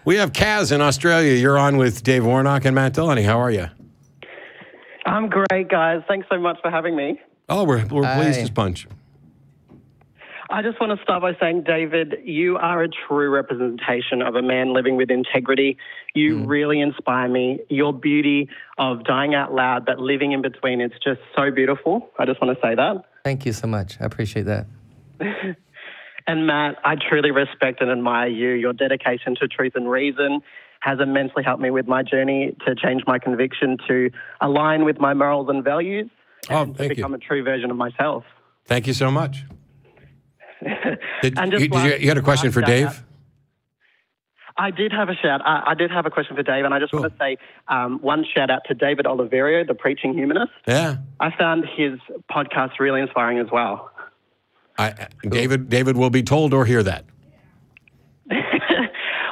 We have Cazz in Australia. You're on with Dave Warnock and Matt Dillahunty. How are you? I'm great, guys. Thanks so much for having me. Oh, we're pleased as punch. I just want to start by saying, David, you are a true representation of a man living with integrity. You really inspire me. Your beauty of dying out loud, but living in between, it's just so beautiful. I just want to say that. Thank you so much. I appreciate that. And Matt, I truly respect and admire you. Your dedication to truth and reason has immensely helped me with my journey to change my conviction to align with my morals and values and to become a true version of myself. Thank you so much. You had a question for Dave? I did have a shout. I did have a question for Dave, and I just want to say one shout out to David Oliverio, the preaching humanist. Yeah, I found his podcast really inspiring as well. David will be told or hear that.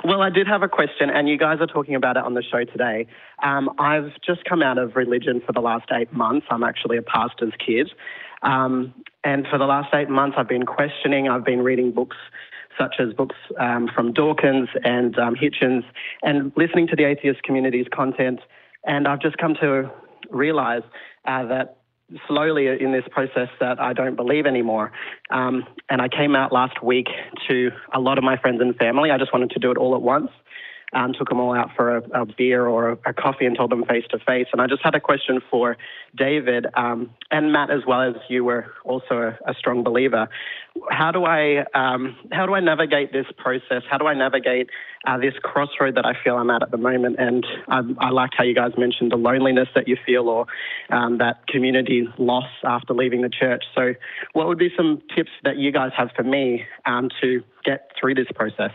Well, I did have a question, and you guys are talking about it on the show today. I've just come out of religion for the last 8 months. I'm actually a pastor's kid. And for the last 8 months, I've been questioning. I've been reading books such as books from Dawkins and Hitchens and listening to the Atheist Community's content. And I've just come to realize that slowly in this process that I don't believe anymore. And I came out last week to a lot of my friends and family. I just wanted to do it all at once. Took them all out for a beer or a coffee and told them face to face. And I just had a question for David and Matt, as well, as you were also a strong believer. How do I navigate this process? How do I navigate this crossroad that I feel I'm at the moment? And I liked how you guys mentioned the loneliness that you feel, or that community loss after leaving the church. So what would be some tips that you guys have for me to get through this process?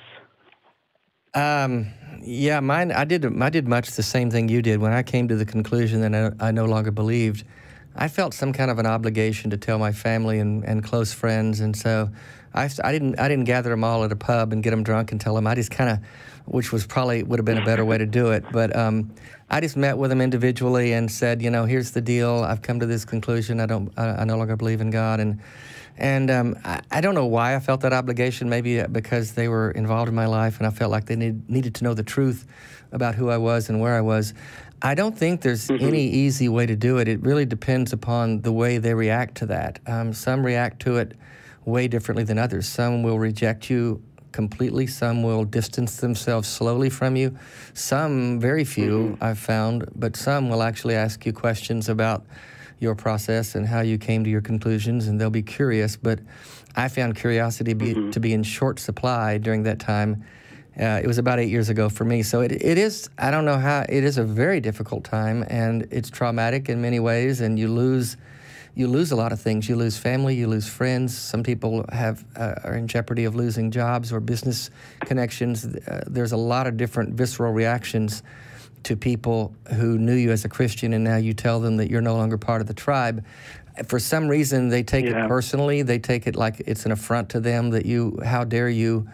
Yeah, I did much the same thing you did. When I came to the conclusion that I no longer believed, I felt some kind of an obligation to tell my family and close friends, and so I didn't gather them all at a pub and get them drunk and tell them. I just kind of, which was probably would have been a better way to do it, but I just met with them individually and said, you know, here's the deal. I've come to this conclusion. I no longer believe in God, and I don't know why I felt that obligation, maybe because they were involved in my life and I felt like they needed to know the truth about who I was and where I was. I don't think there's any easy way to do it. It really depends upon the way they react to that. Some react to it way differently than others. Some will reject you completely. Some will distance themselves slowly from you. Some, very few, I've found, but some will actually ask you questions about your process and how you came to your conclusions, and they'll be curious. But I found curiosity to be in short supply during that time. It was about 8 years ago for me. So it is, I don't know how, it is a very difficult time, and it's traumatic in many ways, and you lose a lot of things. You lose family, you lose friends. Some people are in jeopardy of losing jobs or business connections. There's a lot of different visceral reactions to people who knew you as a Christian, and now you tell them that you're no longer part of the tribe. For some reason, they take it personally. They take it like it's an affront to them that how dare you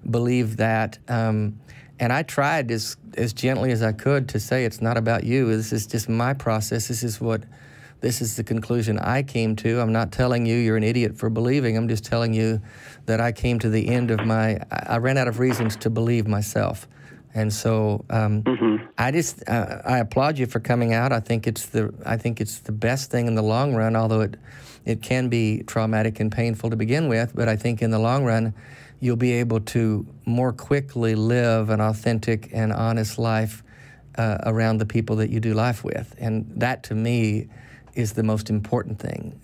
believe that. And I tried as gently as I could to say, it's not about you. This is just my process. This is the conclusion I came to. I'm not telling you you're an idiot for believing. I'm just telling you that I came to the end of I ran out of reasons to believe myself. And so I applaud you for coming out. I think it's the best thing in the long run, although it can be traumatic and painful to begin with. But I think in the long run, you'll be able to more quickly live an authentic and honest life around the people that you do life with. And that, to me, is the most important thing.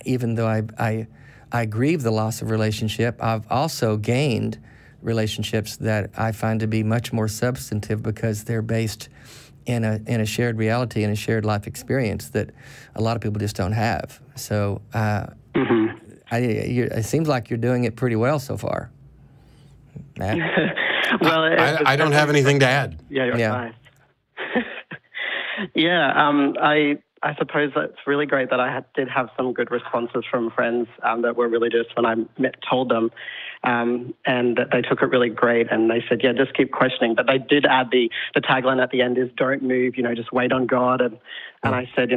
Even though I grieve the loss of relationship, I've also gained relationships that I find to be much more substantive because they're based in a shared reality and a shared life experience that a lot of people just don't have. So it seems like you're doing it pretty well so far, Matt. Well, I don't have anything to add. Yeah, you're fine. I suppose that's really great that I did have some good responses from friends that were religious when I told them. and they took it really great. And they said, yeah, just keep questioning. But they did add the tagline at the end is, don't move, just wait on God. And I said,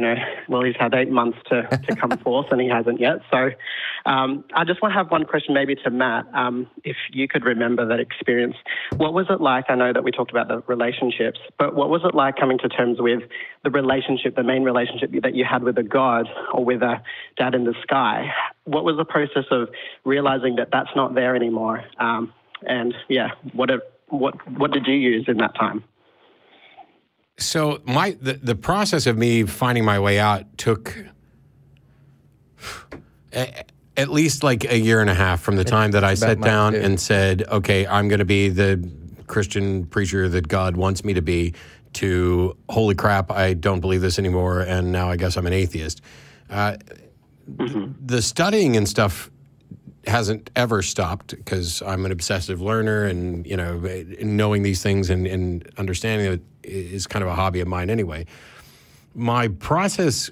well, he's had 8 months to come forth, and he hasn't yet. So I just want to have one question maybe to Matt. If you could remember that experience, what was it like? I know that we talked about the relationships, but what was it like coming to terms with the relationship, the main relationship that you had with a God or with a dad in the sky? What was the process of realizing that that's not there anymore? And yeah, what did you use in that time? So the process of me finding my way out took at least like a year and a half from the time that I sat down and said, okay, I'm going to be the Christian preacher that God wants me to be, to holy crap, I don't believe this anymore, and now I guess I'm an atheist. The studying and stuff hasn't ever stopped because I'm an obsessive learner, and knowing these things and understanding it is kind of a hobby of mine anyway. My process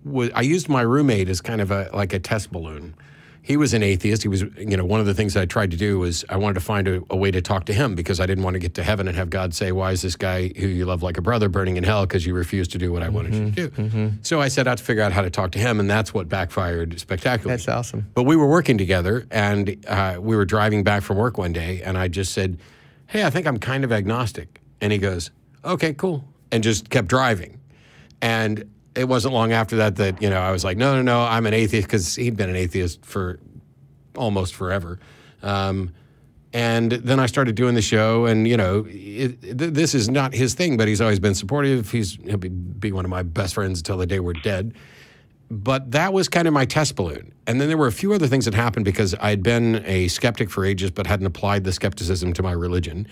was, I used my roommate as kind of like a test balloon. He was an atheist. He was, one of the things I tried to do was I wanted to find a way to talk to him, because I didn't want to get to heaven and have God say, why is this guy who you love like a brother burning in hell because you refused to do what I wanted you to do? So I set out to figure out how to talk to him, and that's what backfired spectacularly. That's awesome. But we were working together, and we were driving back from work one day, and I just said, hey, I think I'm kind of agnostic. And he goes, okay, cool, and just kept driving. And it wasn't long after that I was like, no, I'm an atheist, because he'd been an atheist for almost forever. And then I started doing the show, and, this is not his thing, but he's always been supportive. He'll be one of my best friends until the day we're dead. But that was kind of my test balloon. And then there were a few other things that happened because I'd been a skeptic for ages, but hadn't applied the skepticism to my religion.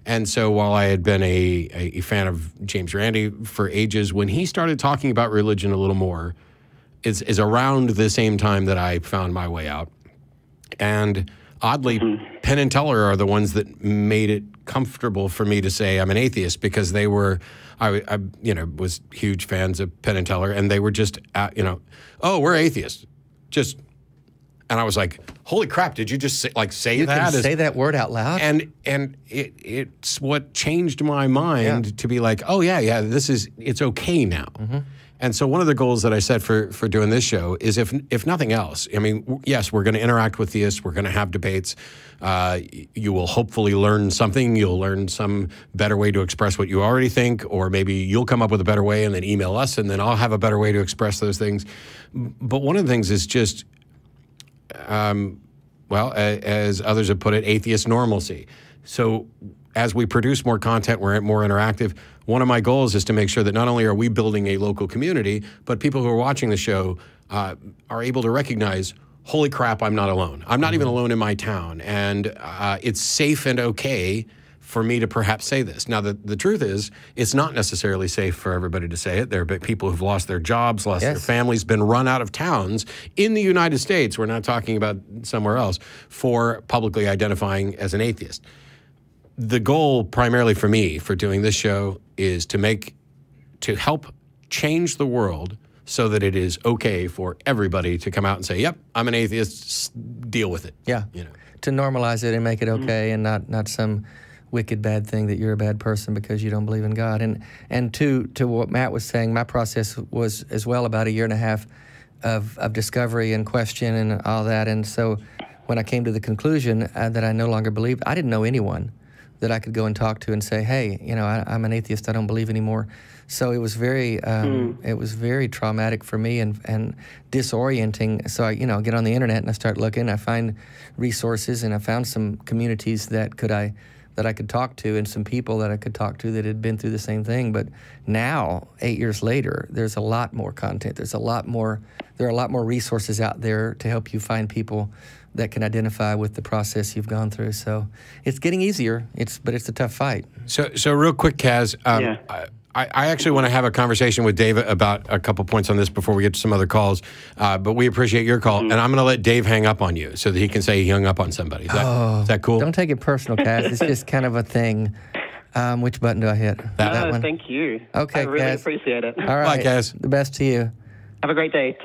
And so while I had been a fan of James Randi for ages, when he started talking about religion a little more, is around the same time that I found my way out. And oddly, Penn and Teller are the ones that made it comfortable for me to say I'm an atheist, because they were, I was huge fans of Penn and Teller, and they were just, oh, we're atheists. And I was like, holy crap, did you just say that? You can say that word out loud? And it's what changed my mind to be like, oh, yeah, it's okay now. And so one of the goals that I set for doing this show is, if nothing else, I mean, yes, we're going to interact with theists. We're going to have debates. You will hopefully learn something. You'll learn some better way to express what you already think, or maybe you'll come up with a better way and then email us, and then I'll have a better way to express those things. But one of the things is just, as others have put it, atheist normalcy. So as we produce more content, we're more interactive. One of my goals is to make sure that not only are we building a local community, but people who are watching the show are able to recognize, holy crap, I'm not alone. I'm not even alone in my town. And it's safe and okay for me to perhaps say this. Now, the truth is, it's not necessarily safe for everybody to say it. There are people who've lost their jobs, lost their families, been run out of towns in the United States, we're not talking about somewhere else, for publicly identifying as an atheist. The goal primarily for me for doing this show is to help change the world so that it is okay for everybody to come out and say, yep, I'm an atheist, deal with it. Yeah, to normalize it and make it okay, and not some wicked bad thing that you're a bad person because you don't believe in God. And to what Matt was saying, my process was as well about a year and a half of discovery and question and all that. And so when I came to the conclusion that I no longer believed, I didn't know anyone that I could go and talk to and say, hey, I'm an atheist, I don't believe anymore. So it was very traumatic for me and disorienting. So I get on the internet and I start looking, I find resources, and I found some communities that I could talk to, and some people that I could talk to that had been through the same thing. But now, 8 years later, there's a lot more content. There are a lot more resources out there to help you find people that can identify with the process you've gone through. So it's getting easier, but it's a tough fight. So real quick, Cazz, I actually want to have a conversation with Dave about a couple points on this before we get to some other calls, but we appreciate your call, and I'm going to let Dave hang up on you so that he can say he hung up on somebody. Is that cool? Don't take it personal, Cazz. It's just kind of a thing. Which button do I hit? That one? Thank you. Okay, I really Cazz. appreciate it. All right. Bye, Cazz. The best to you. Have a great day.